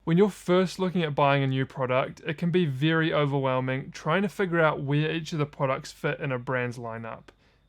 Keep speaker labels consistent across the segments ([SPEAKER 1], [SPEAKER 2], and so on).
[SPEAKER 1] When you're first looking at buying a new product, it can be very overwhelming trying to figure out where each of the products fit in a brand's lineup.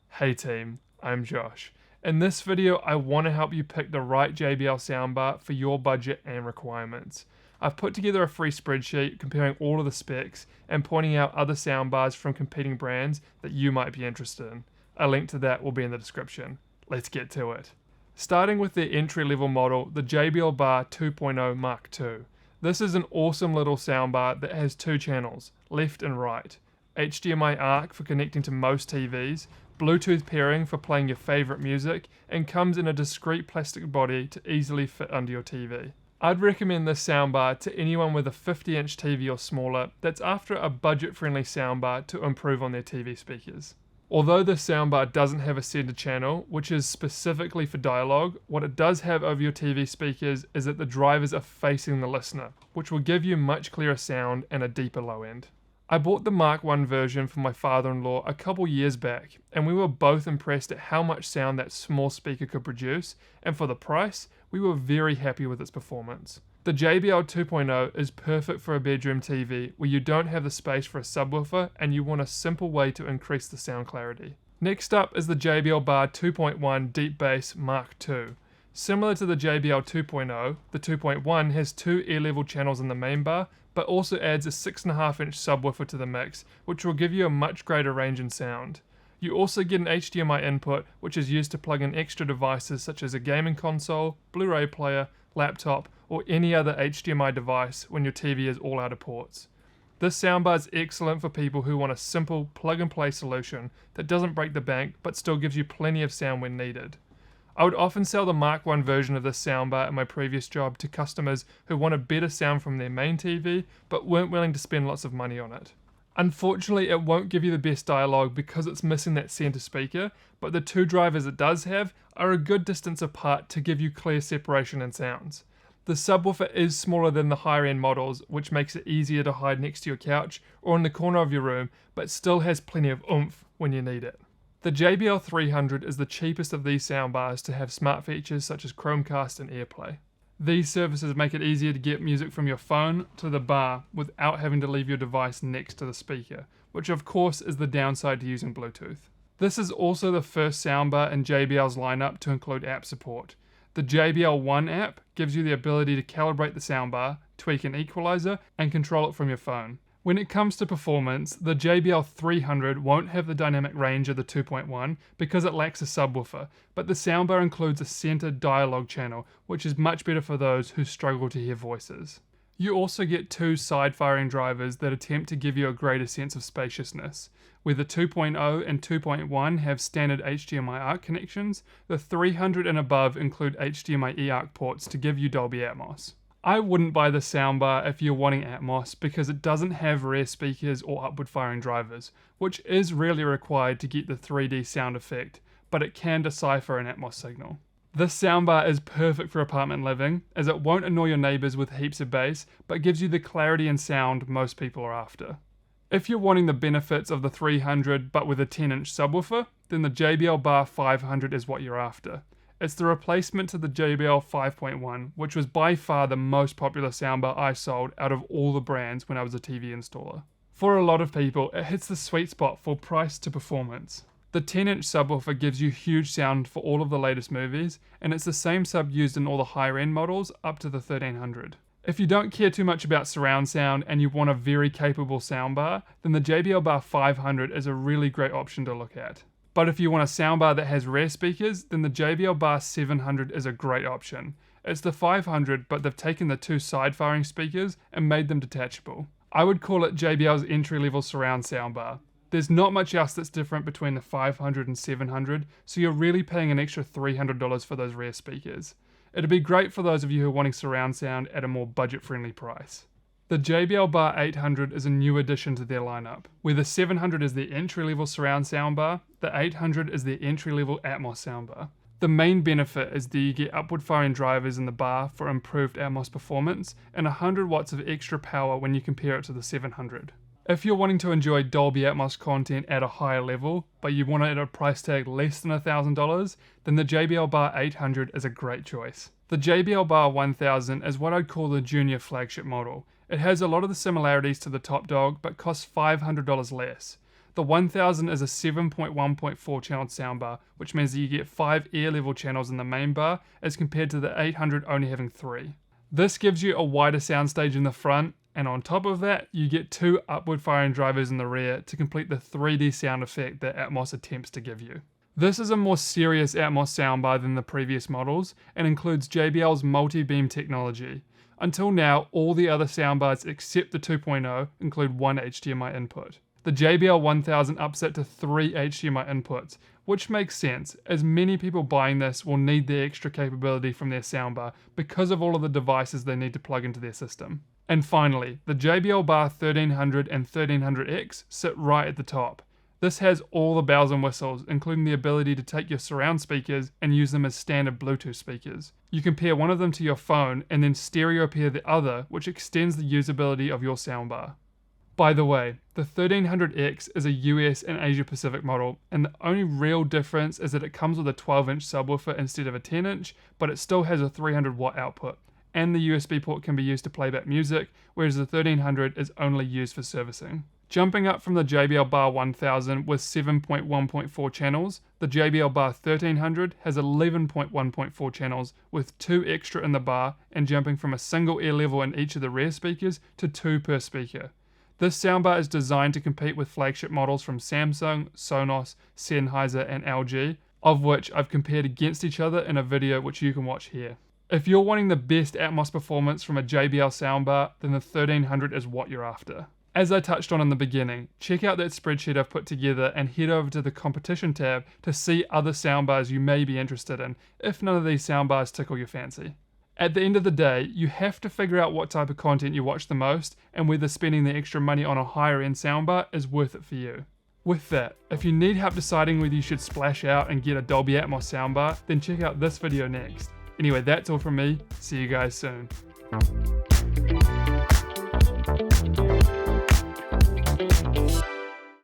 [SPEAKER 1] Hey team, I'm Josh. In this video, I want to help you pick the right JBL soundbar for your budget and requirements. I've put together a free spreadsheet comparing all of the specs and pointing out other soundbars from competing brands that you might be interested in. A link to that will be in the description. Let's get to it. Starting with the entry-level model, the JBL Bar 2.0 Mark II. This is an awesome little soundbar that has two channels, left and right, HDMI ARC for connecting to most TVs, Bluetooth pairing for playing your favorite music, and comes in a discreet plastic body to easily fit under your TV. I'd recommend this soundbar to anyone with a 50-inch TV or smaller that's after a budget-friendly soundbar to improve on their TV speakers. Although this soundbar doesn't have a center channel, which is specifically for dialogue, what it does have over your TV speakers is that the drivers are facing the listener, which will give you much clearer sound and a deeper low end. I bought the Mark I version for my father-in-law a couple years back, and we were both impressed at how much sound that small speaker could produce, and for the price, we were very happy with its performance. The JBL 2.0 is perfect for a bedroom TV where you don't have the space for a subwoofer and you want a simple way to increase the sound clarity. Next up is the JBL Bar 2.1 Deep Bass Mark II. Similar to the JBL 2.0, the 2.1 has two ear level channels in the main bar, but also adds a 6.5-inch subwoofer to the mix, which will give you a much greater range in sound. You also get an HDMI input, which is used to plug in extra devices such as a gaming console, Blu-ray player, laptop, or any other HDMI device when your TV is all out of ports. This soundbar is excellent for people who want a simple plug-and-play solution that doesn't break the bank but still gives you plenty of sound when needed. I would often sell the Mark I version of this soundbar at my previous job to customers who wanted better sound from their main TV but weren't willing to spend lots of money on it. Unfortunately, it won't give you the best dialogue because it's missing that center speaker, but the two drivers it does have are a good distance apart to give you clear separation in sounds. The subwoofer is smaller than the higher end models, which makes it easier to hide next to your couch or in the corner of your room, but still has plenty of oomph when you need it. The JBL 300 is the cheapest of these soundbars to have smart features such as Chromecast and AirPlay. These services make it easier to get music from your phone to the bar without having to leave your device next to the speaker, which of course is the downside to using Bluetooth. This is also the first soundbar in JBL's lineup to include app support. The JBL One app gives you the ability to calibrate the soundbar, tweak an equalizer, and control it from your phone. When it comes to performance, the JBL 300 won't have the dynamic range of the 2.1 because it lacks a subwoofer, but the soundbar includes a centered dialogue channel, which is much better for those who struggle to hear voices. You also get two side-firing drivers that attempt to give you a greater sense of spaciousness. Where the 2.0 and 2.1 have standard HDMI ARC connections, the 300 and above include HDMI eARC ports to give you Dolby Atmos. I wouldn't buy the soundbar if you're wanting Atmos because it doesn't have rear speakers or upward firing drivers, which is rarely required to get the 3D sound effect, but it can decipher an Atmos signal. This soundbar is perfect for apartment living, as it won't annoy your neighbors with heaps of bass, but gives you the clarity and sound most people are after. If you're wanting the benefits of the 300 but with a 10-inch subwoofer, then the JBL Bar 500 is what you're after. It's the replacement to the JBL 5.1, which was by far the most popular soundbar I sold out of all the brands when I was a TV installer. For a lot of people, it hits the sweet spot for price to performance. The 10-inch subwoofer gives you huge sound for all of the latest movies, and it's the same sub used in all the higher end models up to the 1300. If you don't care too much about surround sound and you want a very capable soundbar, then the JBL Bar 500 is a really great option to look at. But if you want a soundbar that has rear speakers, then the JBL Bar 700 is a great option. It's the 500, but they've taken the two side-firing speakers and made them detachable. I would call it JBL's entry-level surround soundbar. There's not much else that's different between the 500 and 700, so you're really paying an extra $300 for those rear speakers. It'd be great for those of you who are wanting surround sound at a more budget-friendly price. The JBL Bar 800 is a new addition to their lineup. Where the 700 is the entry-level surround soundbar, the 800 is the entry-level Atmos soundbar. The main benefit is that you get upward firing drivers in the bar for improved Atmos performance and 100 watts of extra power when you compare it to the 700. If you're wanting to enjoy Dolby Atmos content at a higher level, but you want it at a price tag less than $1,000, then the JBL Bar 800 is a great choice. The JBL Bar 1000 is what I'd call the junior flagship model. It has a lot of the similarities to the top dog, but costs $500 less. The 1000 is a 7.1.4 channel soundbar, which means that you get 5 ear level channels in the main bar as compared to the 800 only having 3. This gives you a wider soundstage in the front, and on top of that, you get 2 upward firing drivers in the rear to complete the 3D sound effect that Atmos attempts to give you. This is a more serious Atmos soundbar than the previous models and includes JBL's multi-beam technology. Until now, all the other soundbars except the 2.0 include 1 HDMI input. The JBL 1000 ups it to 3 HDMI inputs, which makes sense, as many people buying this will need the extra capability from their soundbar because of all of the devices they need to plug into their system. And finally, the JBL Bar 1300 and 1300X sit right at the top. This has all the bells and whistles, including the ability to take your surround speakers and use them as standard Bluetooth speakers. You can pair one of them to your phone and then stereo pair the other, which extends the usability of your soundbar. By the way, the 1300X is a US and Asia Pacific model, and the only real difference is that it comes with a 12-inch subwoofer instead of a 10-inch, but it still has a 300 watt output, and the USB port can be used to play back music, whereas the 1300 is only used for servicing. Jumping up from the JBL Bar 1000 with 7.1.4 channels, the JBL Bar 1300 has 11.1.4 channels with 2 extra in the bar, and jumping from a single ear level in each of the rear speakers to 2 per speaker. This soundbar is designed to compete with flagship models from Samsung, Sonos, Sennheiser and LG, of which I've compared against each other in a video which you can watch here. If you're wanting the best Atmos performance from a JBL soundbar, then the 1300 is what you're after. As I touched on in the beginning, check out that spreadsheet I've put together and head over to the competition tab to see other soundbars you may be interested in, if none of these soundbars tickle your fancy. At the end of the day, you have to figure out what type of content you watch the most and whether spending the extra money on a higher end soundbar is worth it for you. With that, if you need help deciding whether you should splash out and get a Dolby Atmos soundbar, then check out this video next. Anyway, that's all from me. See you guys soon.